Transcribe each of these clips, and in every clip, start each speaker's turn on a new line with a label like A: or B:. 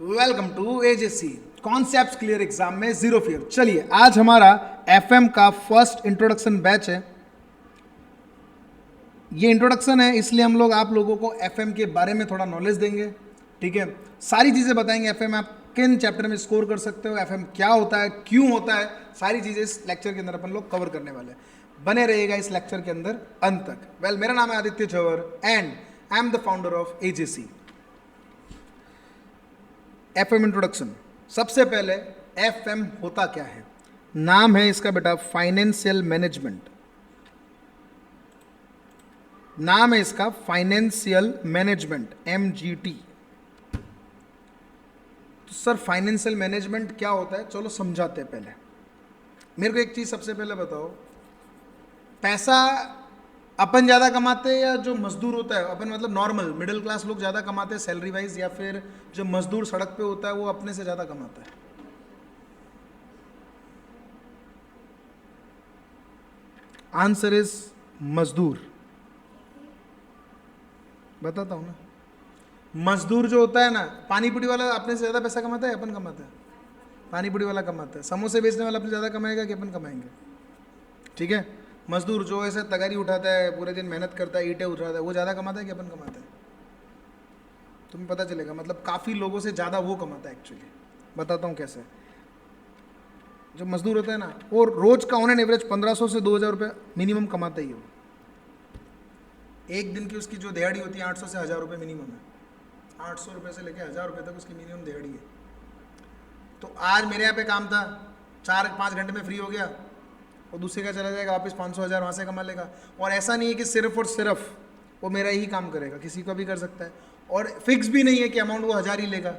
A: Welcome to AJC concepts clear exam में zero fear. चलिए आज हमारा एफएम का फर्स्ट इंट्रोडक्शन बैच है। ये इंट्रोडक्शन है इसलिए हम लोग आप लोगों को एफएम के बारे में थोड़ा नॉलेज देंगे। ठीक है, सारी चीज़ें बताएंगे। एफएम आप किन चैप्टर में स्कोर कर सकते हो, एफएम क्या होता है, क्यों होता है, सारी चीज़ें इस लेक्चर के अंदर अपन लोग कवर करने वाले हैं। बने रहिएगा इस लेक्चर के अंदर अंत तक। वेल, मेरा नाम है Aditya Jhawar and I am the founder of AJC. FM introduction. सबसे पहले एफएम होता क्या है। नाम है इसका बेटा फाइनेंशियल मैनेजमेंट। नाम है इसका फाइनेंशियल मैनेजमेंट, एमजीटी। तो सर फाइनेंशियल मैनेजमेंट क्या होता है, चलो समझाते हैं। पहले मेरे को एक चीज सबसे पहले बताओ, पैसा अपन ज़्यादा कमाते हैं या जो मजदूर होता है, अपन मतलब नॉर्मल मिडिल क्लास लोग ज़्यादा कमाते हैं सैलरी वाइज, या फिर जो मजदूर सड़क पे होता है वो अपने से ज़्यादा कमाता है? आंसर इज मजदूर। बताता हूँ ना, मजदूर जो होता है ना, पानी पूरी वाला अपने से ज़्यादा पैसा कमाता है, अपन कमाता है? पानी पूरी वाला कमाता है। समोसे बेचने वाला अपने ज़्यादा कमाएगा कि अपन कमाएंगे? ठीक है, मजदूर जो ऐसे तगारी उठाता है, पूरे दिन मेहनत करता है, ईंटें उठाता है, वो ज़्यादा कमाता है कि अपन कमाता है? तुम्हें पता चलेगा, मतलब काफ़ी लोगों से ज़्यादा वो कमाता है एक्चुअली। बताता हूँ कैसे। जो मजदूर होता है ना, वो रोज का ऑन एन एवरेज 1500 से 2000 रुपये मिनिमम कमाता ही है। वो एक दिन की उसकी जो दिहाड़ी होती है 800 से 1000 रुपये मिनिमम है। 800 रुपये से लेकर 1000 रुपये तक उसकी मिनिमम दिहाड़ी है। तो आज मेरे यहाँ पे काम था, 4-5 घंटे में फ्री हो गया, और दूसरे का चला जाएगा वापस 500-1000 वहाँ से कमा लेगा। और ऐसा नहीं है कि सिर्फ और सिर्फ वो मेरा ही काम करेगा, किसी का भी कर सकता है। और फिक्स भी नहीं है कि अमाउंट वो 1000 ही लेगा।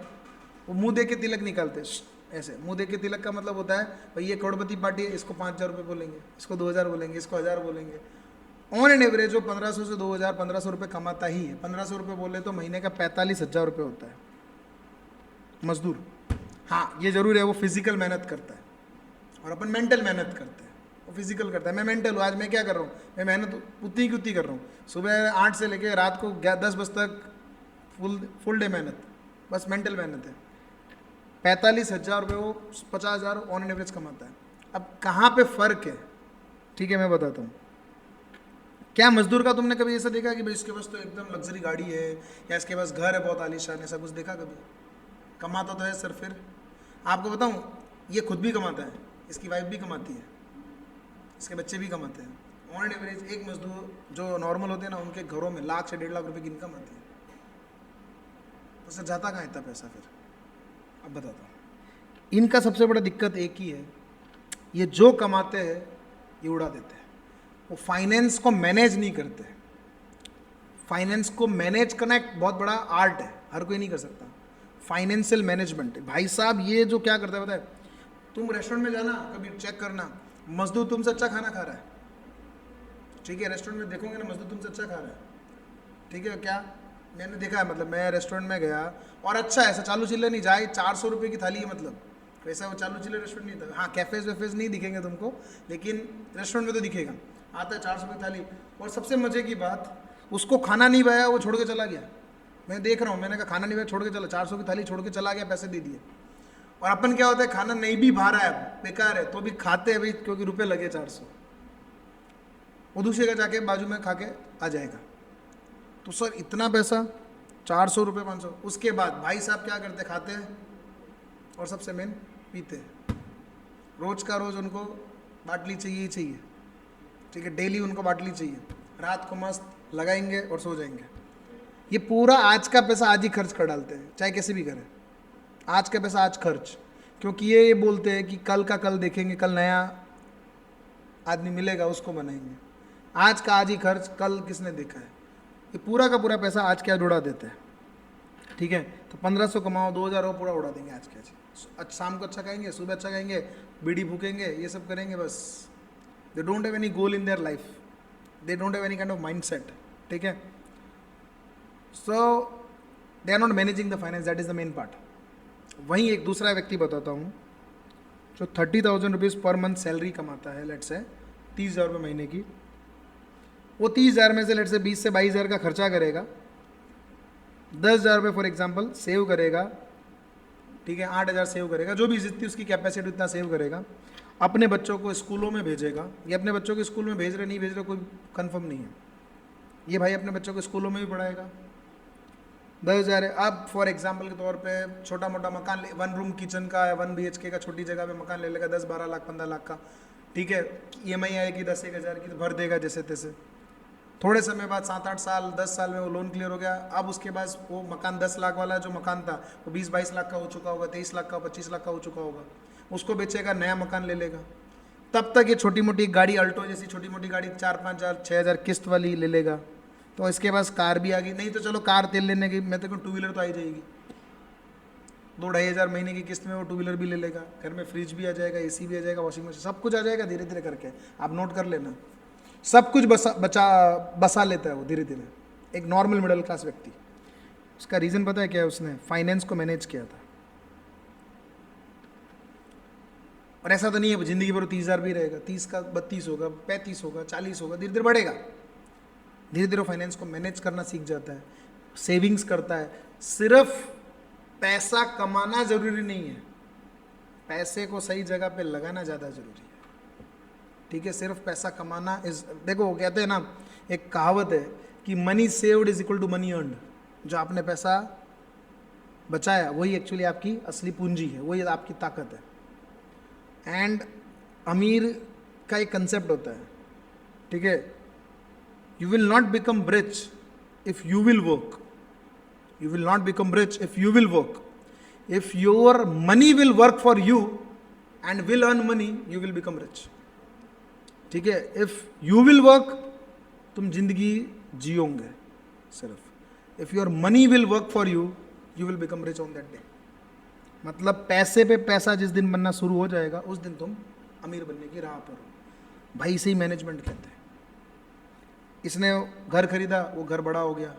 A: वो मुंह दे के तिलक निकालते ऐसे। मुंह दे के तिलक का मतलब होता है भाई ये करोड़पति पार्टी है, इसको 5000 रुपये बोलेंगे, इसको 2000 बोलेंगे, इसको 1000 बोलेंगे। ऑन एन एवरेज वो 1500 से 2000 1500 रुपये कमाता ही है। 1500 रुपये बोले तो महीने का 45,000 रुपये होता है मजदूर। हाँ, ये जरूर है वो फिजिकल मेहनत करता है और अपन मेंटल मेहनत करते हैं। वो फिजिकल करता है, मैं मेंटल हूँ। आज मैं क्या कर रहा हूँ, मैं मेहनत उतनी की उतनी कर रहा हूँ। सुबह 8 से लेकर रात को 10 बजे तक फुल डे मेहनत, बस मेंटल मेहनत है। 45,000 रुपये वो 50,000 ऑन एन एवरेज कमाता है। अब कहाँ पे फ़र्क है, ठीक है मैं बताता हूँ। क्या मजदूर का तुमने कभी ऐसा देखा कि भाई इसके पास तो एकदम लग्जरी गाड़ी है या इसके पास घर है बहुत आलीशान, ऐसा कुछ देखा कभी? कमाता तो है सर। फिर आपको बताऊँ, ये खुद भी कमाता है, इसकी वाइफ भी कमाती है, इसके बच्चे भी कमाते हैं। ऑन एन एवरेज एक मजदूर जो नॉर्मल होते हैं ना, उनके घरों में 1 लाख से 1.5 लाख रुपए की इनकम आती है। तो सर जाता कहाँ इतना पैसा फिर? अब बताता हूँ। इनका सबसे बड़ा दिक्कत एक ही है, ये जो कमाते हैं ये उड़ा देते हैं। वो फाइनेंस को मैनेज नहीं करते। फाइनेंस को मैनेज करना एक बहुत बड़ा आर्ट है, हर कोई नहीं कर सकता। फाइनेंशियल मैनेजमेंट भाई साहब ये जो क्या करता है पता है? तुम रेस्टोरेंट में जाना, कभी चेक करना, मजदूर तुमसे अच्छा खाना खा रहा है। ठीक है, रेस्टोरेंट में देखोगे ना मजदूर तुमसे अच्छा खा रहा है। ठीक है, क्या मैंने देखा है, मतलब मैं रेस्टोरेंट में गया और अच्छा ऐसा चालू चिल्ले नहीं जाए, 400 रुपये की थाली है, मतलब वैसा वो चालू चिल्ले रेस्टोरेंट नहीं था। हाँ, कैफेज वेफेज नहीं दिखेंगे तुमको, लेकिन रेस्टोरेंट में तो दिखेगा। आता है 400 रुपये की थाली, और सबसे मजे की बात, उसको खाना नहीं पाया, वो छोड़ के चला गया। मैं देख रहा हूँ, मैंने कहा खाना नहीं पाया, छोड़ के चला, 400 की थाली छोड़ के चला गया, पैसे दे दिए। और अपन क्या होता है, खाना नहीं भी भा रहा है, बेकार है, तो भी खाते हैं भाई, क्योंकि रुपये लगे 400। वो दूसरे का जाके बाजू में खा के आ जाएगा। तो सर इतना पैसा, 400 रुपये 500। उसके बाद भाई साहब क्या करते, खाते हैं और सबसे मेन पीते हैं। रोज का रोज उनको बाटली चाहिए ही चाहिए। ठीक है, डेली उनको बाटली चाहिए। रात को मस्त लगाएंगे और सो जाएंगे। ये पूरा आज का पैसा आज ही खर्च कर डालते हैं, चाहे कैसे भी करें। आज का पैसा आज खर्च, क्योंकि ये बोलते हैं कि कल का कल देखेंगे, कल नया आदमी मिलेगा उसको बनाएंगे। आज का आज ही खर्च, कल किसने देखा है? ये पूरा का पूरा पैसा आज के आज उड़ा देते हैं। ठीक है, तो 1500 कमाओ, 2000 हो, पूरा उड़ा देंगे आज के आज। शाम को अच्छा खाएंगे, सुबह अच्छा खाएंगे, बीड़ी फूकेंगे, ये सब करेंगे बस। They don't have any goal in their life, they don't have any kind of mind set. ठीक है, so they are not managing the finance, that is the main part. वहीं एक दूसरा व्यक्ति बताता हूँ जो 30,000 रुपीज़ पर मंथ सैलरी कमाता है, लेट से 30,000 रुपये महीने की। वो 30,000 में से लेट से 20 से 22,000 का खर्चा करेगा, 10,000 रुपये फॉर एग्जाम्पल सेव करेगा, ठीक है, 8,000 सेव करेगा, जो भी जितनी उसकी कैपेसिटी उतना सेव करेगा, अपने बच्चों को स्कूलों में भेजेगा। ये अपने बच्चों को स्कूल में भेज रहे नहीं भेज रहे कोई कंफर्म नहीं है, ये भाई अपने बच्चों को स्कूलों में भी पढ़ाएगा। 10,000 है। अब फॉर एग्जाम्पल के तौर पे छोटा मोटा मकान 1 रूम किचन का है, 1 BHK का छोटी जगह पे मकान ले लेगा 10-12 लाख 15 लाख का, ठीक है, EMI आएगी 10-1,000 की, तो भर देगा जैसे तैसे। थोड़े समय बाद 7-8 साल 10 साल में वो लोन क्लियर हो गया। अब उसके बाद वो मकान 10 लाख वाला जो मकान था वो 20-22 लाख का हो चुका होगा, 23 लाख का, 25 लाख का हो चुका होगा, उसको बेचेगा, नया मकान ले लेगा। तब तक ये छोटी मोटी गाड़ी, अल्टो जैसी छोटी मोटी गाड़ी 4-5 हज़ार 6,000 किस्त वाली ले लेगा। तो इसके पास कार भी आ गई, नहीं तो चलो कार तेल लेने की, मैं तो कहूँ 2 व्हीलर तो आ ही जाएगी, 2-2.5 हज़ार महीने की किस्त में वो 2 व्हीलर भी ले लेगा। घर में फ्रिज भी आ जाएगा, AC भी आ जाएगा, वॉशिंग मशीन, सब कुछ आ जाएगा धीरे धीरे करके। आप नोट कर लेना, सब कुछ बसा लेता है वो धीरे धीरे, एक नॉर्मल मिडिल क्लास व्यक्ति। उसका रीज़न पता है क्या है? उसने फाइनेंस को मैनेज किया था। और ऐसा तो नहीं है जिंदगी भर 30,000 भी रहेगा, 30 का 32 होगा, 35 होगा, 40 होगा, धीरे धीरे बढ़ेगा। धीरे धीरे फाइनेंस को मैनेज करना सीख जाता है, सेविंग्स करता है। सिर्फ पैसा कमाना जरूरी नहीं है, पैसे को सही जगह पे लगाना ज़्यादा जरूरी है, ठीक है। सिर्फ पैसा कमाना देखो वो कहते हैं ना, एक कहावत है कि money saved is equal to money earned. जो आपने पैसा बचाया वही एक्चुअली आपकी असली पूंजी है, वही आपकी ताकत है। एंड अमीर का एक कंसेप्ट होता है, ठीक है, you will not become rich if you will work, you will not become rich if you will work, if your money will work for you and will earn money, you will become rich, ठीक है। If you will work, तुम जिंदगी जियोगे सिर्फ। If your money will work for you, you will become rich on that day. मतलब पैसे पे पैसा जिस दिन बनना शुरू हो जाएगा उस दिन तुम अमीर बनने की राह पर हो भाई। इसे ही मैनेजमेंट कहते हैं। इसने घर खरीदा, वो घर बड़ा हो गया,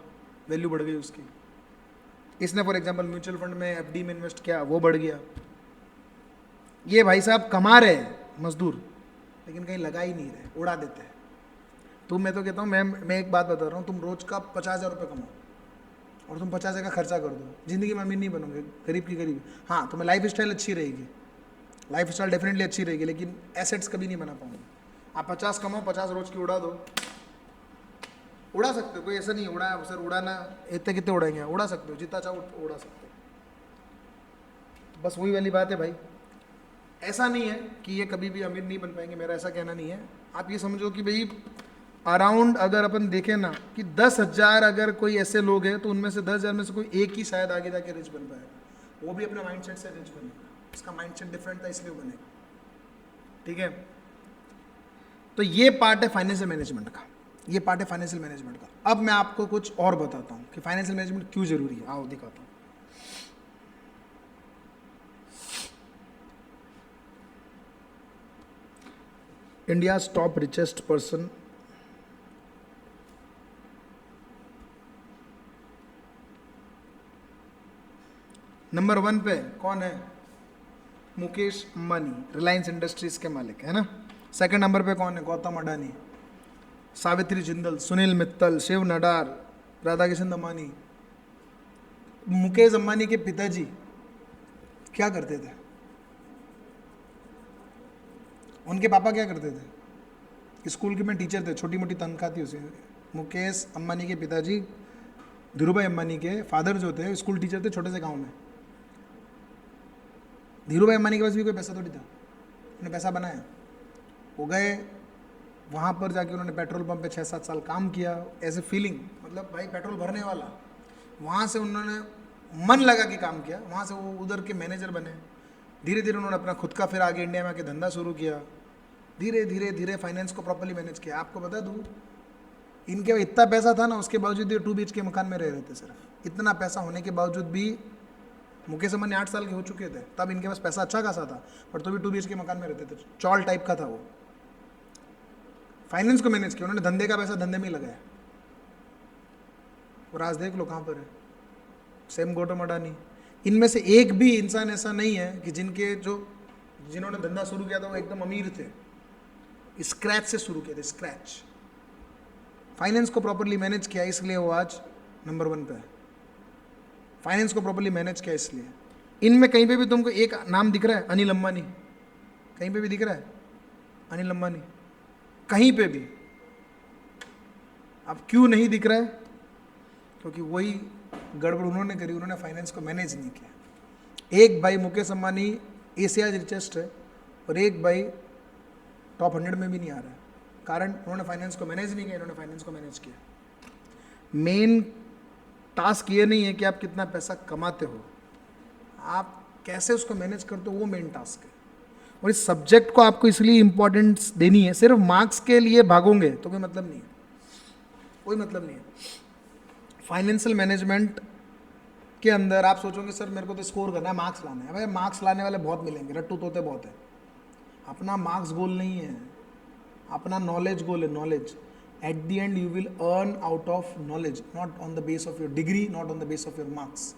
A: वैल्यू बढ़ गई उसकी। इसने फॉर एग्जांपल म्यूचुअल फंड में FD में इन्वेस्ट किया, वो बढ़ गया। ये भाई साहब कमा रहे हैं मजदूर, लेकिन कहीं लगा ही नहीं रहे, उड़ा देते हैं। मैं तो कहता हूँ, मैं एक बात बता रहा हूँ, तुम रोज का 50,000 रुपये कमाओ और तुम 50,000 का खर्चा कर दो, जिंदगी में अमीर नहीं बनोगे, गरीब की गरीब। हाँ, तुम्हें लाइफ स्टाइल अच्छी रहेगी, लाइफ स्टाइल डेफिनेटली अच्छी रहेगी, लेकिन एसेट्स कभी नहीं बना पाओगे। आप 50 कमाओ, 50 रोज की उड़ा दो, उड़ा सकते हो, कोई ऐसा नहीं उड़ा सर, उड़ाना इतने कितने उड़ाएंगे, उड़ा सकते हो, जितना चाहो उड़ा सकते हो। बस वही वाली बात है भाई, ऐसा नहीं है कि ये कभी भी अमीर नहीं बन पाएंगे, मेरा ऐसा कहना नहीं है। आप ये समझो कि भाई अराउंड अगर अपन देखें ना कि 10,000 अगर कोई ऐसे लोग हैं तो उनमें से 10,000 में से कोई एक ही शायद आगे जाके रिच बन पाएगा, वो भी अपने माइंडसेट से रिच बनेगा। इसका माइंडसेट डिफरेंट था इसलिए बनेगा, ठीक है। तो ये पार्ट है फाइनेंशियल मैनेजमेंट का, ये पार्ट है फाइनेंशियल मैनेजमेंट का। अब मैं आपको कुछ और बताता हूँ कि फाइनेंशियल मैनेजमेंट क्यों जरूरी है। आओ दिखाता हूँ। India's top richest person, number 1 पे कौन है? मुकेश अंबानी, रिलायंस इंडस्ट्रीज के मालिक है ना। सेकंड नंबर पे कौन है? गौतम अडानी, सावित्री जिंदल, सुनील मित्तल, शिव नडार, राधाकिशन अंबानी। मुकेश अंबानी के पिताजी क्या करते थे? उनके पापा क्या करते थे? स्कूल के में टीचर थे, छोटी मोटी तनख्वाह थी उसे। मुकेश अंबानी के पिताजी धीरूभाई अंबानी के फादर जो थे स्कूल टीचर थे छोटे से गांव में। धीरूभाई अंबानी के पास भी कोई पैसा थोड़ी था, उन्होंने पैसा बनाया। वो गए वहाँ पर जाके उन्होंने पेट्रोल पंप पे 6-7 साल काम किया, एज ए फीलिंग, मतलब भाई पेट्रोल भरने वाला। वहाँ से उन्होंने मन लगा के काम किया, वहाँ से वो उधर के मैनेजर बने। धीरे धीरे उन्होंने अपना खुद का फिर आगे इंडिया में आके धंधा शुरू किया। धीरे धीरे धीरे फाइनेंस को प्रॉपर्ली मैनेज किया। आपको बता दूँ, इनके इतना पैसा था ना, उसके बावजूद ये 2 BHK मकान में रह रहे थे। सिर्फ इतना पैसा होने के बावजूद भी, मुकेश अंबानी 8 साल के हो चुके थे तब इनके पास पैसा अच्छा खासा था, पर तो भी 2 BHK मकान में रहते थे। चौल टाइप का था वो। फाइनेंस को मैनेज किया उन्होंने, धंधे का पैसा धंधे में ही लगाया। और आज देख लो कहाँ पर है। सेम गौतम अडानी, इनमें से एक भी इंसान ऐसा नहीं है कि जिन्होंने धंधा शुरू किया था वो एकदम अमीर थे। स्क्रैच से शुरू किया था, स्क्रैच। फाइनेंस को प्रॉपर्ली मैनेज किया, इसलिए वो आज नंबर 1 पे है। फाइनेंस को प्रॉपर्ली मैनेज किया इसलिए। इनमें कहीं पे भी तुमको एक नाम दिख रहा है अनिल अंबानी? कहीं पे भी दिख रहा है अनिल अंबानी? कहीं पे भी? अब क्यों नहीं दिख रहा है? क्योंकि वही गड़बड़ उन्होंने करी, उन्होंने फाइनेंस को मैनेज नहीं किया। एक भाई मुकेश अंबानी एशिया रिचेस्ट है और एक भाई टॉप 100 में भी नहीं आ रहा है। कारण उन्होंने फाइनेंस को मैनेज नहीं किया, इन्होंने फाइनेंस को मैनेज किया। मेन टास्क ये नहीं है कि आप कितना पैसा कमाते हो, आप कैसे उसको मैनेज करते हो, वो मेन टास्क है। और इस सब्जेक्ट को आपको इसलिए इंपॉर्टेंस देनी है। सिर्फ मार्क्स के लिए भागोगे तो कोई मतलब नहीं है, कोई मतलब नहीं है। फाइनेंशियल मैनेजमेंट के अंदर आप सोचोगे सर मेरे को तो स्कोर करना है, मार्क्स लाना है। भाई मार्क्स लाने वाले बहुत मिलेंगे, रट्टू तोते बहुत है। अपना मार्क्स गोल नहीं है, अपना नॉलेज गोल है, knowledge. At the end you will earn out of knowledge, not on the base of your degree, not on the base of your marks.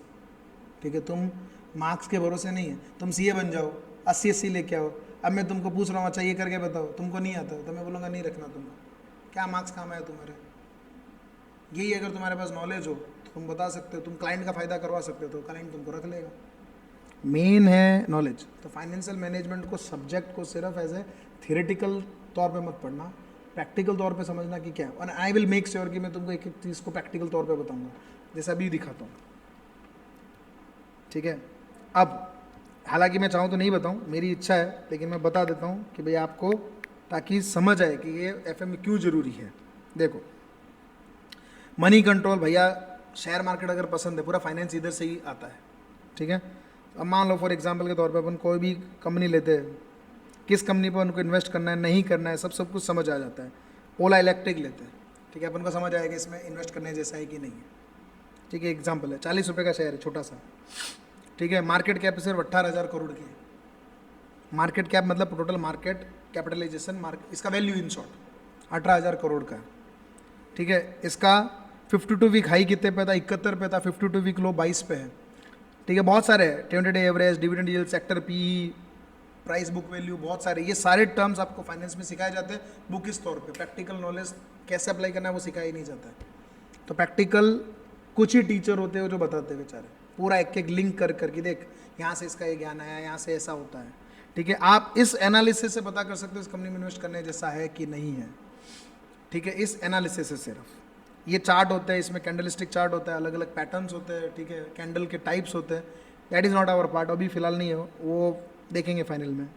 A: ठीक है, तुम मार्क्स के भरोसे नहीं है। तुम सीए बन जाओ, 80 लेके आओ, अब मैं तुमको पूछ रहा हूँ अच्छा ये करके बताओ, तुमको नहीं आता तो मैं बोलूँगा नहीं रखना तुमको, क्या मार्क्स काम आया तुम्हारे। यही अगर तुम्हारे पास नॉलेज हो तो तुम बता सकते हो, तुम क्लाइंट का फ़ायदा करवा सकते हो तो क्लाइंट तुमको रख लेगा। मेन है नॉलेज। तो फाइनेंशियल मैनेजमेंट को, सब्जेक्ट को सिर्फ एज ए थियोरेटिकल तौर पे मत पढ़ना, प्रैक्टिकल तौर पे समझना कि क्या। और आई विल मेक श्योर कि मैं तुमको एक एक चीज़ को प्रैक्टिकल तौर पे बताऊंगा, जैसे अभी दिखाता हूँ। ठीक है, अब हालांकि मैं चाहूँ तो नहीं बताऊँ, मेरी इच्छा है, लेकिन मैं बता देता हूँ कि भाई आपको, ताकि समझ आए कि ये एफएम में क्यों ज़रूरी है। देखो, मनी कंट्रोल, भैया शेयर मार्केट अगर पसंद है, पूरा फाइनेंस इधर से ही आता है। ठीक है, अब मान लो फॉर एग्जांपल के तौर पे अपन कोई भी कंपनी लेते हैं, किस कंपनी पर उनको इन्वेस्ट करना है, नहीं करना है, सब कुछ समझ आ जाता है। ओला इलेक्ट्रिक लेते हैं, ठीक है, अपन को समझ आएगा इसमें इन्वेस्ट करने जैसा है कि नहीं है। ठीक है, एग्जाम्पल है, 40 रुपये का शेयर है, छोटा सा। ठीक है, मार्केट कैप सिर्फ 18,000 करोड़ की है। मार्केट कैप मतलब टोटल मार्केट कैपिटलाइजेशन, मार्केट, इसका वैल्यू इन शॉर्ट 18,000 करोड़ का है। ठीक है, इसका 52 वीक हाई कितने पे था? 71 पे था। 52 वीक लो 22 पे है। ठीक है, बहुत सारे हैं, 20 day average, dividend yield, sector P, price book value, बहुत सारे, ये सारे टर्म्स आपको फाइनेंस में सिखाए जाते हैं बुक इस तौर पे। प्रैक्टिकल नॉलेज कैसे अप्लाई करना है वो सिखाया ही नहीं जाता है। तो प्रैक्टिकल कुछ ही टीचर होते हैं जो बताते हैं बेचारे, पूरा एक एक लिंक कर करके, देख यहाँ से इसका ये ज्ञान आया, यहाँ से ऐसा होता है। ठीक है, आप इस एनालिसिस से पता कर सकते हो इस कंपनी में इन्वेस्ट करने जैसा है कि नहीं है। ठीक है, इस एनालिसिस से सिर्फ ये चार्ट होते हैं, इसमें कैंडलस्टिक चार्ट होता है, अलग अलग पैटर्न्स होते हैं। ठीक है, कैंडल के टाइप्स होते हैं। That is not our part, अभी फिलहाल नहीं है, वो देखेंगे फाइनल में।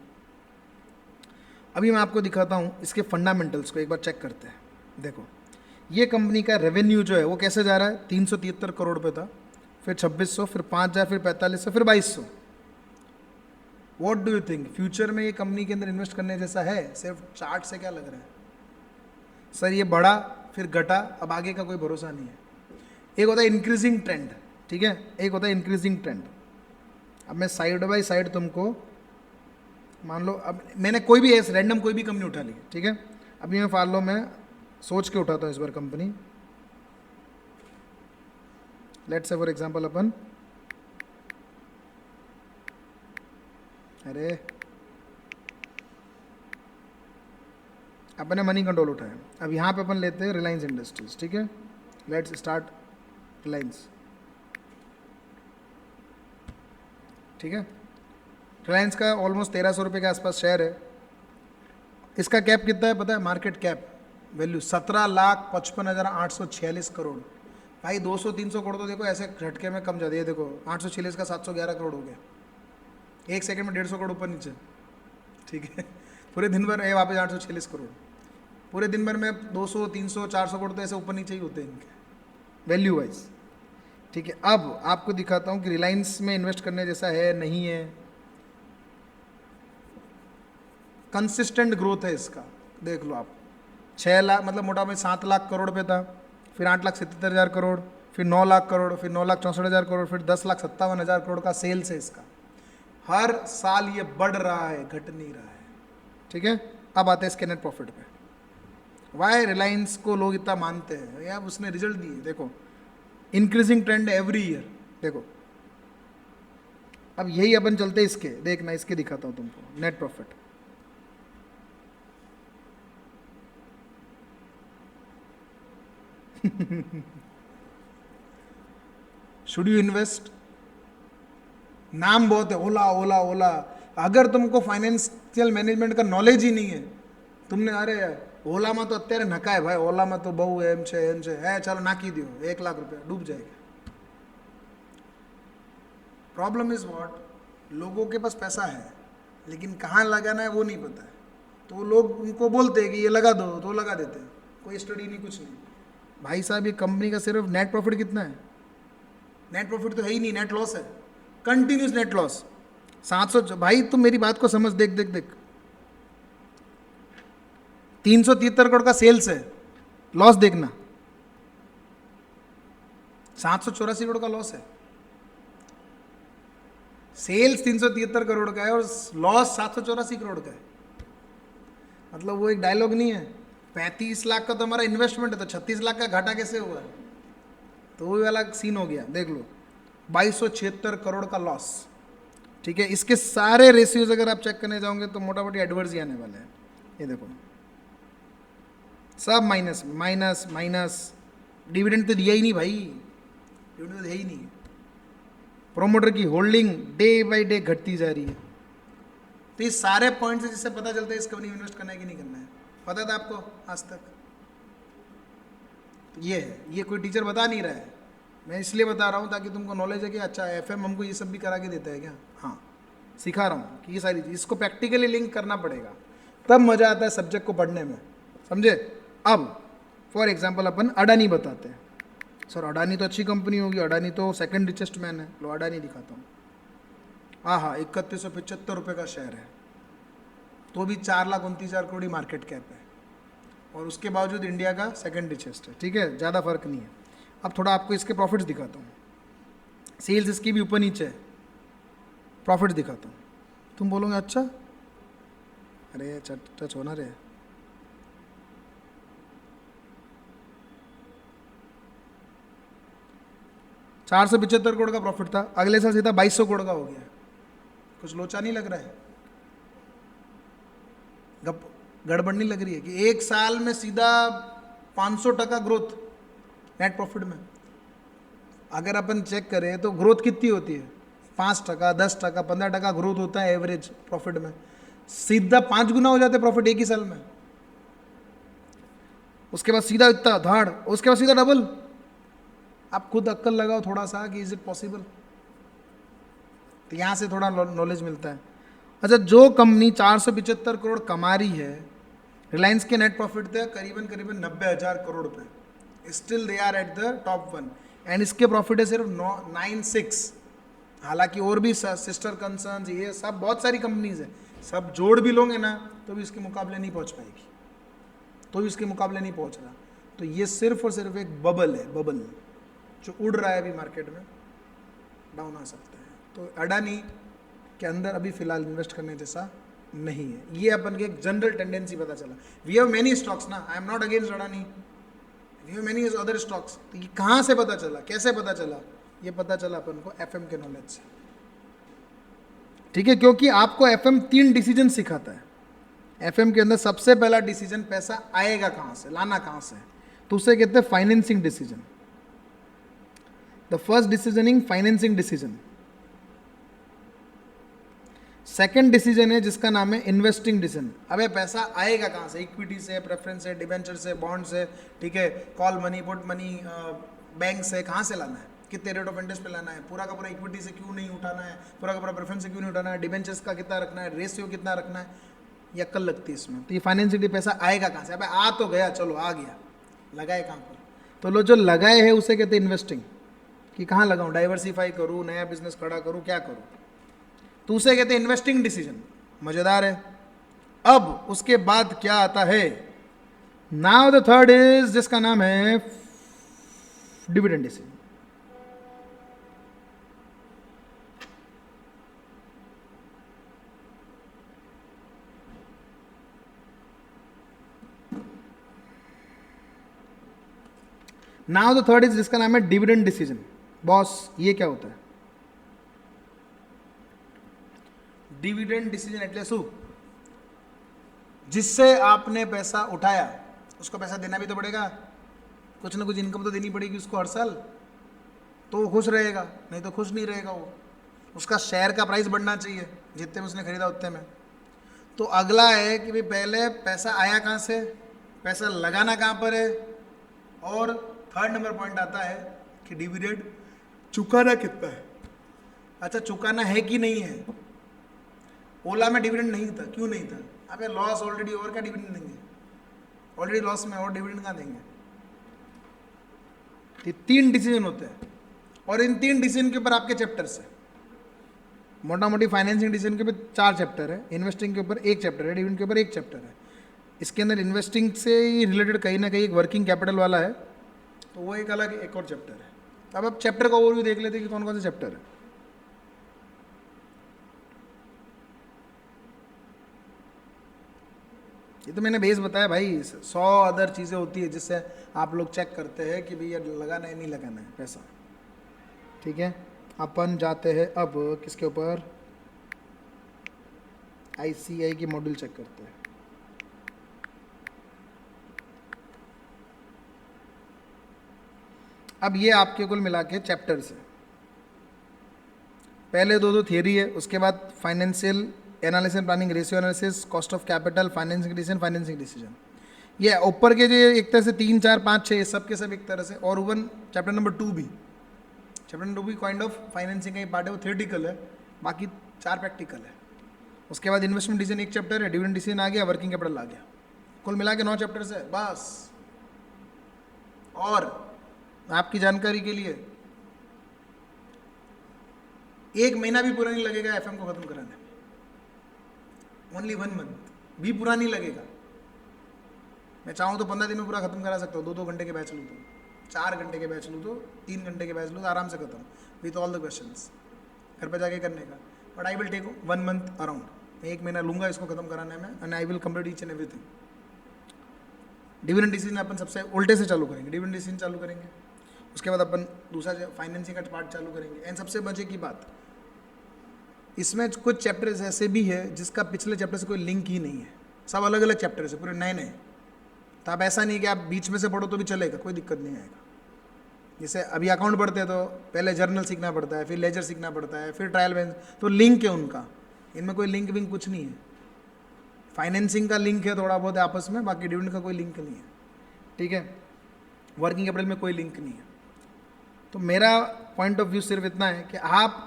A: अभी मैं आपको दिखाता हूँ इसके फंडामेंटल्स को, एक बार चेक करते हैं। देखो, ये कंपनी का रेवेन्यू जो है वो कैसे जा रहा है, 373 करोड़ पे था, फिर 2600, फिर 5000, फिर 4500, फिर 2200। What do you think, future में ये कंपनी के अंदर इन्वेस्ट करने जैसा है? सिर्फ चार्ट से क्या लग रहा है सर, ये बढ़ा फिर घटा, अब आगे का कोई भरोसा नहीं है। एक होता है इंक्रीजिंग ट्रेंड, ठीक है, एक होता है इंक्रीजिंग ट्रेंड। अब मैं साइड बाय साइड तुमको, मान लो अब मैंने कोई भी ऐसे रैंडम कोई भी कंपनी उठा ली, ठीक है, अभी मैं मान लो मैं सोच के उठाता हूँ इस बार company, let's say for example अपन, अरे अपन ने मनी कंट्रोल उठाया। अब यहाँ पे अपन लेते हैं रिलायंस इंडस्ट्रीज। ठीक है, लेट्स स्टार्ट रिलायंस। ठीक है, रिलायंस का ऑलमोस्ट 1300 रुपये के आसपास शेयर है। इसका कैप कितना है पता है? Market cap value 17,55,846 crore. भाई 200-300 करोड़ तो देखो ऐसे झटके में कम जाती है। देखो 846 का 711 करोड़ हो गया, एक सेकंड में 150 करोड़ ऊपर नीचे। ठीक है, पूरे दिन भर वापस 846 करोड़, पूरे दिन भर में 200, 300, 400 करोड़ तो ऐसे ऊपर नीचे ही होते हैं इनके वैल्यू वाइज। ठीक है, अब आपको दिखाता हूँ कि रिलायंस में इन्वेस्ट करने जैसा है नहीं है। कंसिस्टेंट ग्रोथ है इसका, देख लो आप। 6 लाख मतलब मोटा मोटी 7 लाख करोड़ पे था, फिर 8,77,000 करोड़, फिर 9 लाख करोड़, फिर 9,64,000 करोड़, फिर 10,57,000 करोड़ का सेल्स है इसका। हर साल ये बढ़ रहा है, घट नहीं रहा है। ठीक है, अब आते हैं इसके नेट प्रॉफिट पे। वाई रिलायंस को लोग इतना मानते हैं यार, उसने रिजल्ट दिए। देखो इंक्रीजिंग ट्रेंड एवरी ईयर। देखो अब यही अपन चलते इसके, देखना इसके दिखाता हूँ तुमको net profit. Should you invest? नाम बहुत है, ओला ओला ओला। अगर तुमको फाइनेंशियल मैनेजमेंट का नॉलेज ही नहीं है, तुमने अरे ઓલામાં તો અત્યારે નકાય ભાઈ, ઓલામાં તો બહુ એમ છે હે, ચાલો નાખી દો 1 લાખ रुपया, डूब जाएगा। प्रॉब्लम इज व्हाट, लोगों के पास पैसा है लेकिन कहाँ लगाना है वो नहीं पता है, तो लोग उनको बोलते हैं कि ये लगा दो तो लगा देते हैं, कोई स्टडी नहीं कुछ नहीं। भाई साहब ये कंपनी का सिर्फ नेट प्रॉफिट कितना है? नेट प्रॉफिट तो है ही नहीं, नेट लॉस है, कंटिन्यूस नेट लॉस 700। भाई तुम मेरी बात को समझ, देख देख देख 373 करोड़ का सेल्स है, लॉस देखना 784 करोड़ का लॉस है। सेल्स 373 करोड़ का है और लॉस 784 करोड़ का है। मतलब वो एक डायलॉग नहीं है, 35 लाख का तो हमारा इन्वेस्टमेंट है तो 36 लाख का घाटा कैसे हुआ? तो वो वाला सीन हो गया। देख लो 2276 करोड़ का लॉस, ठीक है। इसके सारे रेशियोज अगर आप चेक करने जाओगे तो मोटा मोटी एडवर्स ही आने वाले हैं। ये देखो सब माइनस माइनस माइनस, डिविडेंड तो दिया ही नहीं भाई, डिविडेंड तो दिया ही नहीं। प्रोमोटर की होल्डिंग डे बाय डे घटती जा रही है। तो ये सारे पॉइंट्स है जिससे पता चलता है इस कंपनी में इन्वेस्ट करना है कि नहीं करना है। पता था आपको आज तक? ये है, ये कोई टीचर बता नहीं रहा है, मैं इसलिए बता रहा हूँ ताकि तुमको नॉलेज है कि अच्छा एफएम हमको ये सब भी करा के देता है क्या? हाँ, सिखा रहा हूँ कि ये सारी चीज़, इसको प्रैक्टिकली लिंक करना पड़ेगा, तब मज़ा आता है सब्जेक्ट को पढ़ने में, समझे। अब फॉर एग्जाम्पल अपन अडानी बताते हैं। सर अडानी तो अच्छी कंपनी होगी, अडानी तो सेकंड रिचेस्ट मैन है। लो अडानी दिखाता हूँ। हाँ 3175 रुपये का शेयर है, तो भी 4,29,000 करोड़ ही मार्केट कैप है, और उसके बावजूद इंडिया का सेकंड रिचेस्ट है, ठीक है, ज़्यादा फर्क नहीं है। अब थोड़ा आपको इसके प्रॉफिट्स दिखाता हूँ। सेल्स इसकी भी ऊपर नीचे है, प्रॉफिट दिखाता हूँ। तुम बोलोगे अच्छा, अरे टच होना रे, $475 करोड़ का प्रॉफिट था, अगले साल सीधा 2200 करोड़ का हो गया। कुछ लोचा नहीं लग रहा है? गड़बड़ नहीं लग रही है कि एक साल में सीधा 500% ग्रोथ नेट प्रॉफिट में? अगर अपन चेक करें तो ग्रोथ कितनी होती है? 5%, 10%, 15% ग्रोथ होता है एवरेज प्रॉफिट में। सीधा 5 गुना हो जाते प्रॉफिट एक ही साल में। उसके बाद सीधा इतना धाड़, उसके बाद सीधा डबल। आप खुद अक्कल लगाओ थोड़ा सा कि इज इट पॉसिबल। तो यहाँ से थोड़ा नॉलेज मिलता है। अच्छा, जो कंपनी 475 करोड़ कमा रही है, रिलायंस के नेट प्रॉफिट थे करीबन 90,000 करोड़ रुपए, still they are at the top 1, and इसके प्रॉफिट है सिर्फ 96। हालांकि और भी सिस्टर कंसर्न्स, ये सब बहुत सारी कंपनीज है, सब जोड़ भी लोगे ना तो भी इसके मुकाबले नहीं पहुंच पाएगी, तो भी इसके मुकाबले नहीं पहुंच रहा। तो ये सिर्फ और सिर्फ एक बबल है, बबल जो उड़ रहा है अभी मार्केट में, डाउन आ सकता है। तो अडानी के अंदर अभी फिलहाल इन्वेस्ट करने जैसा नहीं है। ये अपन के एक जनरल टेंडेंसी पता चला। वी हैव मेनी स्टॉक्स ना, I am not against Adani, we have many other stocks. तो ये कहाँ से पता चला, कैसे पता चला? ये पता चला अपन को एफएम के नॉलेज से, ठीक है। क्योंकि आपको एफएम 3 डिसीजन सिखाता है। एफएम के अंदर सबसे पहला डिसीजन पैसा आएगा कहाँ से, लाना कहाँ से, तो उसे कहते हैं financing decision. The first decisioning financing decision. Second decision है जिसका नाम है इन्वेस्टिंग डिसीजन। अबे पैसा आएगा कहाँ से? इक्विटी से, प्रेफरेंस से, डिबेंचर से, बॉन्ड से, ठीक है, call money, put money, bank से, कहाँ से लाना है? कितने रेट ऑफ इंटरेस्ट पे लाना है? पूरा का पूरा इक्विटी से क्यों नहीं उठाना है? पूरा का पूरा प्रेफरेंस से क्यों नहीं उठाना है? डिबेंचर्स का कितना रखना है? रेशियो कितना रखना है? ये अक्ल लगती है इसमें। तो ये फाइनेंशियल पैसा आएगा कहाँ से? अबे आ तो गया, चलो आ गया, लगाए कहाँ पर? तो लो जो लगाए है उसे कहते हैं इन्वेस्टिंग, कि कहाँ लगाऊँ, डाइवर्सिफाई करूँ, नया बिजनेस खड़ा करूँ, क्या करूँ, तो उसे कहते हैं इन्वेस्टिंग डिसीजन। मजेदार है। अब उसके बाद क्या आता है? नाउ द थर्ड इज, जिसका नाम है dividend decision. Now the third is, जिसका नाम है डिविडेंड डिसीजन। बॉस ये क्या होता है? डिविडेंड डिसीजन एटले शू? जिससे आपने पैसा उठाया उसको पैसा देना भी तो पड़ेगा, कुछ ना कुछ इनकम तो देनी पड़ेगी उसको हर साल, तो वो खुश रहेगा, नहीं तो खुश नहीं रहेगा वो। उसका शेयर का प्राइस बढ़ना चाहिए, जितने में उसने खरीदा उतने में। तो अगला है कि भाई पहले पैसा आया कहाँ से, पैसा लगाना कहाँ पर है, और थर्ड नंबर पॉइंट आता है कि डिविडेंड चुकाना कितना है। अच्छा, चुकाना है कि नहीं है। ओला में डिविडेंड नहीं था, क्यों नहीं था? अबे लॉस ऑलरेडी, और क्या डिविडेंड देंगे, ऑलरेडी लॉस में, और डिविडेंड कहाँ देंगे। ये 3 डिसीजन होते हैं, और इन 3 डिसीजन के ऊपर आपके चैप्टर्स है। मोटा मोटी फाइनेंसिंग डिसीजन के ऊपर 4 चैप्टर है, इन्वेस्टिंग के ऊपर 1 चैप्टर है, डिविडेंड के ऊपर 1 चैप्टर है। इसके अंदर इन्वेस्टिंग से ही रिलेटेड कहीं ना कहीं एक वर्किंग कैपिटल वाला है, तो वो एक अलग एक और चैप्टर है। अब चैप्टर का ओवरव्यू देख लेते हैं कि कौन कौन से चैप्टर है। ये तो मैंने बेस बताया भाई, 100 अदर चीज़ें होती है जिससे आप लोग चेक करते हैं कि भैया लगाना है नहीं लगाना है पैसा। ठीक है, अपन जाते हैं अब किसके ऊपर, ICI की मॉड्यूल चेक करते हैं। अब ये आपके कुल मिला के चैप्टर्स है। पहले 2 थियरी है, उसके बाद financial analysis, planning, ratio analysis, cost of capital, financing decision. ये ऊपर के जो एक तरह से 3, 4, 5, 6 सब के सब एक तरह से, और इवन चैप्टर नंबर 2 भी, चैप्टर नंबर 2 भी काइंड ऑफ फाइनेंसिंग का ही पार्ट है, वो थियोरेटिकल है, बाकी 4 प्रैक्टिकल है। उसके बाद इन्वेस्टमेंट डिसीजन 1 चैप्टर है, डिविडेंड डिसीजन आ गया, वर्किंग कैपिटल आ गया, कुल मिला के 9 चैप्टर्स है बस। और आपकी जानकारी के लिए 1 महीना भी पूरा नहीं लगेगा FM को खत्म कराने में, ओनली 1 मंथ भी पूरा नहीं लगेगा। मैं चाहूँ तो 15 दिन में पूरा खत्म करा सकता हूँ, 2-2 घंटे के बैच लूँ तो, 4 घंटे के बैच लूँ तो, 3 घंटे के बैच लूँ तो आराम से खत्म विथ ऑल द क्वेश्चंस, घर पे जाके करने का। But I will take 1 month around, मैं 1 महीना लूँगा इसको खत्म कराने में, and I will complete each and everything. Dividend decision अपन सबसे उल्टे से चालू करेंगे, डिविडेंड डिसीजन चालू करेंगे, उसके बाद अपन दूसरा फाइनेंसिंग का पार्ट चालू करेंगे। एंड सबसे मजे की बात, इसमें कुछ चैप्टर्स ऐसे भी है जिसका पिछले चैप्टर से कोई लिंक ही नहीं है, सब अलग अलग चैप्टर्स है, पूरे नए नए। तो आप ऐसा नहीं कि आप बीच में से पढ़ो तो भी चलेगा, कोई दिक्कत नहीं आएगा। जैसे अभी अकाउंट पढ़ते हैं तो पहले जर्नल सीखना पड़ता है, फिर लेजर सीखना पड़ता है, फिर ट्रायल बैलेंस, तो लिंक है उनका, इनमें कोई लिंक विंक कुछ नहीं है। फाइनेंसिंग का लिंक है थोड़ा बहुत आपस में, बाकी डिविडेंड का कोई लिंक नहीं है। ठीक है, वर्किंग कैपिटल में कोई लिंक नहीं है। तो मेरा पॉइंट ऑफ व्यू सिर्फ इतना है कि आप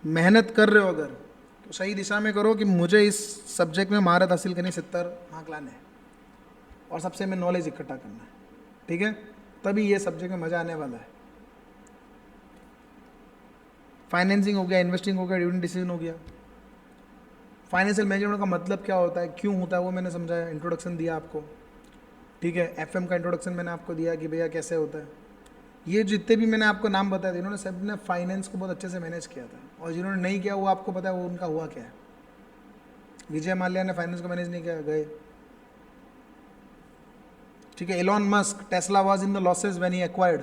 A: मेहनत कर रहे हो अगर, तो सही दिशा में करो कि मुझे इस सब्जेक्ट में महारत हासिल करनी, 70 मार्क लाने हैं, और सबसे में नॉलेज इकट्ठा करना है। ठीक है, तभी ये सब्जेक्ट में मज़ा आने वाला है। फाइनेंसिंग हो गया, इन्वेस्टिंग हो गया, डिविडेंड डिसीजन हो गया। फाइनेंशियल मैनेजमेंट का मतलब क्या होता है, क्यों होता है, वो मैंने समझाया, इंट्रोडक्शन दिया आपको। ठीक है, FM का इंट्रोडक्शन मैंने आपको दिया कि भैया कैसे होता है। ये जितने भी मैंने आपको नाम बताए थे, इन्होंने सब ने फाइनेंस को बहुत अच्छे से मैनेज किया था, और जिन्होंने नहीं किया वो आपको पता है वो उनका हुआ क्या है। विजय माल्या ने फाइनेंस को मैनेज नहीं किया, गए। ठीक है, Elon Musk, Tesla was in the losses when he acquired,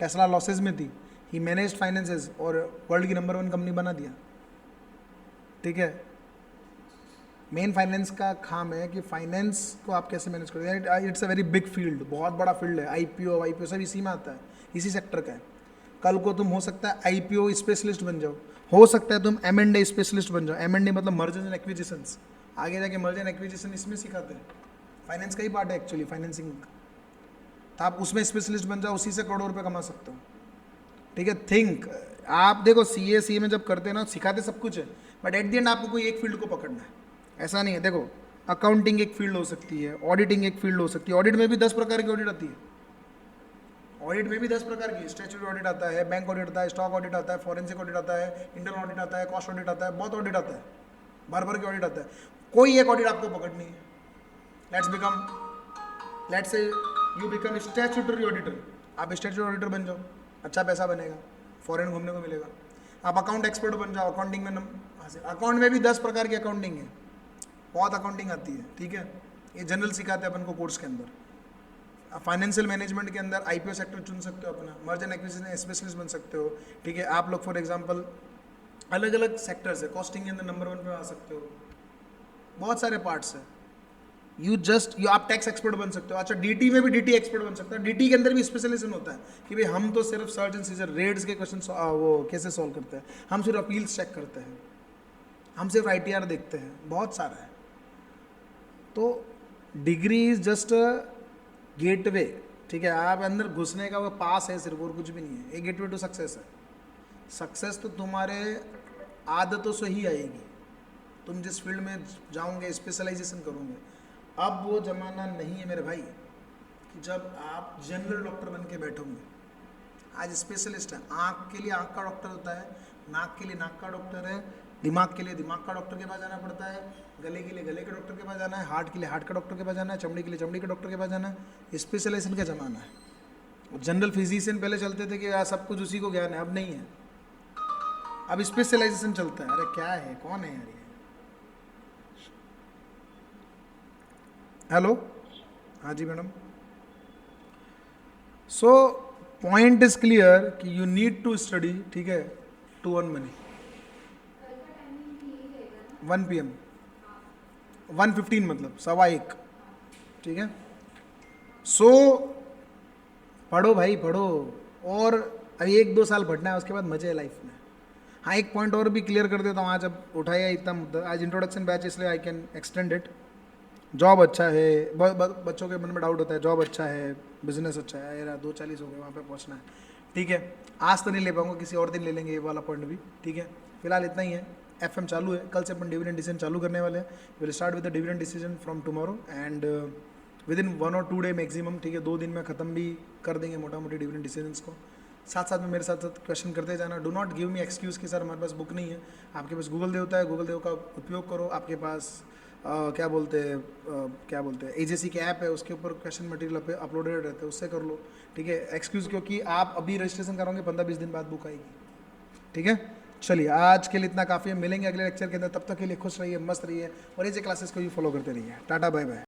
A: Tesla losses में थी, ही मैनेज्ड फाइनेंसेस और वर्ल्ड की नंबर 1 कंपनी बना दिया। ठीक है, मेन फाइनेंस का काम है कि फाइनेंस को आप कैसे मैनेज करोगे। It's a very big field, बहुत बड़ा फील्ड है। IPO सब इसी में आता है, इसी सेक्टर का है। कल को तुम हो सकता है IPO स्पेशलिस्ट बन जाओ, हो सकता है तुम M&A स्पेशलिस्ट बन जाओ। M&A मतलब मर्जर्स एंड एक्विजिशंस, आगे जाके मर्जर एंड एक्विजिशन इसमें सिखाते हैं, फाइनेंस का ही पार्ट है एक्चुअली फाइनेंसिंग का। तो आप उसमें स्पेशलिस्ट बन जाओ, उसी से करोड़ों रुपये कमा सकते हो। ठीक है, थिंक, आप देखो CA में जब करते हैं ना, सिखाते सब कुछ है, बट एट द एंड आपको कोई एक फील्ड को पकड़ना है, ऐसा नहीं है। देखो, अकाउंटिंग एक फील्ड हो सकती है, ऑडिटिंग एक फील्ड हो सकती है। ऑडिट में भी 10 प्रकार की ऑडिट आती है, ऑडिट में भी 10 प्रकार की, स्टैट्यूटरी ऑडिट आता है, बैंक ऑडिट आता है, स्टॉक ऑडिट आता है, फॉरेंसिक ऑडिट आता है, इंटरनल ऑडिट आता है, कॉस्ट ऑडिट आता है, बहुत ऑडिट आता है, भर भर के ऑडिट आता है। कोई एक ऑडिट आपको पकड़नी है। Let's say you become statutory auditor, आप स्टैट्यूटरी ऑडिटर बन जाओ, अच्छा पैसा बनेगा, फॉरेन घूमने को मिलेगा। आप अकाउंट एक्सपर्ट बन जाओ, अकाउंटिंग में अकाउंट में भी 10 प्रकार की अकाउंटिंग है, बहुत अकाउंटिंग आती है। ठीक है, ये जनरल सिखाते हैं अपन को कोर्स के अंदर। फाइनेंशियल मैनेजमेंट के अंदर IPO सेक्टर चुन सकते हो अपना, मर्जर एंड एक्विजिशन स्पेशलिस्ट बन सकते हो। ठीक है, आप लोग फॉर एग्जांपल अलग अलग सेक्टर्स है, कॉस्टिंग के अंदर नंबर 1 पे आ सकते हो, बहुत सारे पार्ट्स है। यू आप टैक्स एक्सपर्ट बन सकते हो। अच्छा, डीटी में भी डीटी एक्सपर्ट बन सकते हो। डीटी के अंदर भी स्पेशलाइजेशन होता है कि भाई हम तो सिर्फ सर्च एंड सीजर रेड्स के क्वेश्चन वो केसेस सॉल्व करते हैं, हम सिर्फ अपील्स चेक करते हैं, हम सिर्फ ITR देखते हैं, बहुत सारा है। तो degree is just a gateway, ठीक है, आप अंदर घुसने का वो पास है सिर्फ, और कुछ भी नहीं है। एक गेटवे टू सक्सेस है। सक्सेस तो तुम्हारे आदतों से ही आएगी, तुम जिस फील्ड में जाओगे, स्पेशलाइजेशन करोगे। अब वो ज़माना नहीं है मेरे भाई कि जब आप जनरल डॉक्टर बन के बैठोगे। आज स्पेशलिस्ट है। आँख के लिए आँख का डॉक्टर होता है, नाक के लिए नाक का डॉक्टर है, दिमाग के लिए दिमाग का डॉक्टर के पास जाना पड़ता है, गले के लिए गले के डॉक्टर के पास जाना है, हार्ट के लिए हार्ट का डॉक्टर के पास जाना है, चमड़ी के लिए चमड़ी के डॉक्टर के पास जाना है। स्पेशलाइजेशन का ज़माना है। जनरल फिजिशियन पहले चलते थे कि यार सब कुछ उसी को ज्ञान है, अब नहीं है, अब स्पेशलाइजेशन चलता है। अरे क्या है, कौन है यार ये? हेलो, हाँ जी madam. So point is clear कि यू नीड टू स्टडी, ठीक है, टू अर्न मनी। 1 PM 1:15 मतलब 1:15, ठीक है। सो पढ़ो भाई पढ़ो, और अभी 1-2 साल पढ़ना है, उसके बाद मजे है लाइफ में। हाँ, एक पॉइंट और भी क्लियर कर देता हूँ। आज अब उठाया इतना मुद्दा, आज इंट्रोडक्शन बैच, इसलिए I can extend it. Job अच्छा है, बच्चों के मन में डाउट होता है, जॉब अच्छा है, बिजनेस अच्छा है, यार 2:40 हो गए, वहाँ पे पहुँचना है, ठीक है। आज तो नहीं ले पाऊंगा, किसी और दिन ले लेंगे ये वाला पॉइंट भी, ठीक है। फिलहाल इतना ही है। FM चालू है, कल से अपन डिविडेंड डिसीजन चालू करने वाले हैं। Will start with the dividend decision from tomorrow and with in 1 or 2 day maximum, ठीक है। 2 दिन में ख़त्म भी कर देंगे मोटा मोटी डिविडेंड डिसीजंस को। साथ साथ में मेरे साथ साथ क्वेश्चन करते जाना। Do not give me excuse कि सर हमारे पास बुक नहीं है। आपके पास गूगल देव होता है, गूगल देव का उपयोग करो। आपके पास क्या बोलते हैं AJC के ऐप है, उसके ऊपर क्वेश्चन मटेरियल अपलोडेड रहते हैं, उससे कर लो, ठीक है। एक्सक्यूज़ क्योंकि आप अभी रजिस्ट्रेशन करोगे, 15-20 दिन बाद बुक आएगी, ठीक है। चलिए, आज के लिए इतना काफ़ी है। मिलेंगे अगले लेक्चर के अंदर, तब तक के लिए खुश रहिए, मस्त रहिए, और ऐसे क्लासेस को भी फॉलो करते रहिए। Ta ta bye bye.